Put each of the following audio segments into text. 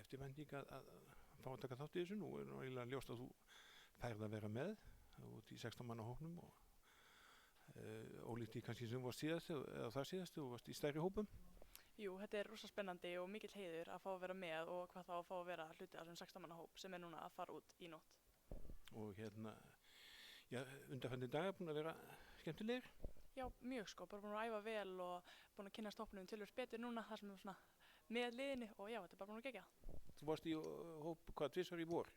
eftirvænting að fá að taka þátt í þessu. Nú eiginlega ljóst að þú færð að vera með út í 16 manna hópnum og ólíkt í kannski sem þú varst síðast eða þar síðast, þú varst í stærri hópum. Jú, þetta er rosa spennandi og mikill heiður að fá að vera með og hvað þá að fá að vera hluti af þessum 16 manna hóp sem er núna að fara út í nótt. Og undanfarnir dagar búin að vera skemmtilegir? Já, mjög sko, bara búin að æfa vel og búin að kynnast hópnum töluvert betur núna þar sem við svona með liðinu og já, þetta er bara búin að gegja. Þú varst í hóp, tvisvar í vor?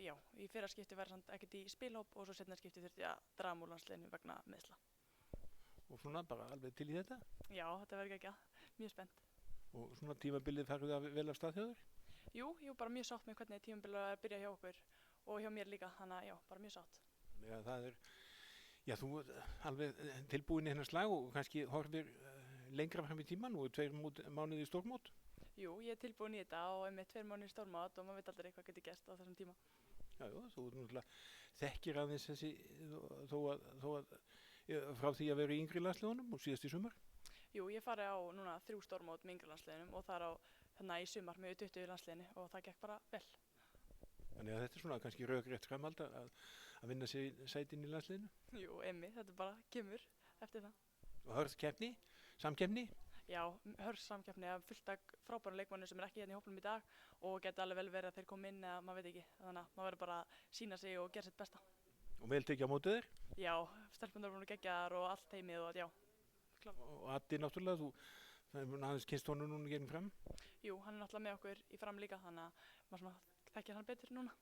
Já, í fyrra skipti var samt ekkert í spilhóp og svo seinna skipti þurfti að draga úr landsliðinu vegna meiðsla. Og svona bara alveg til í þetta? Já, þetta verður gegja, mjög spennt. Og svona tímabilið farið vel af stað hjá þér? Jú, bara mjög sátt með hvernig tímabilið að byrja hjá okkur og hjá mér líka, þannig að já, bara mjög sátt. Já, það er, þú er alveg tilbúin í hennar slag og kannski horfir lengra fram í tíman og 2 mánuði í stórmót? Jú, ég er tilbúin í þetta og með 2 mánuði í stórmót og maður veit aldrei hvað getur gerst á þessum tíma. Já, þú náttúrulega þekkir aðeins þessi, þó að frá því að vera í yngri landsliðunum og síðast í sumar? Jú, ég fari á núna 3 stórmót með yngri landsliðunum og þar á þarna í sumar með 20 landsliðinu og það gekk bara vel. Þannig að þetta er svona kannski rökrétt framhald að vinna sér sætin í landsliðinu? Jú, þetta bara kemur eftir það. Og hörð keppni, samkeppni? Já, hörð samkeppni að fullt af frábærum leikmönnum sem er ekki hérna í hópnum í dag og geta alveg vel verið að þeir koma inn eða maður veit ekki. Þannig að maður verður bara að sýna sig og gera sitt besta. Og vel tekið á mótið þér? Já, stelpurnar voru geggjaðar og allt teymið og já. Klart. Og Addi náttúrulega, það er aðeins kynst honum núna gegnum fram? Jú, hann er náttúrulega með okkur í fram líka þannig að maður svona þekkir hann betur núna.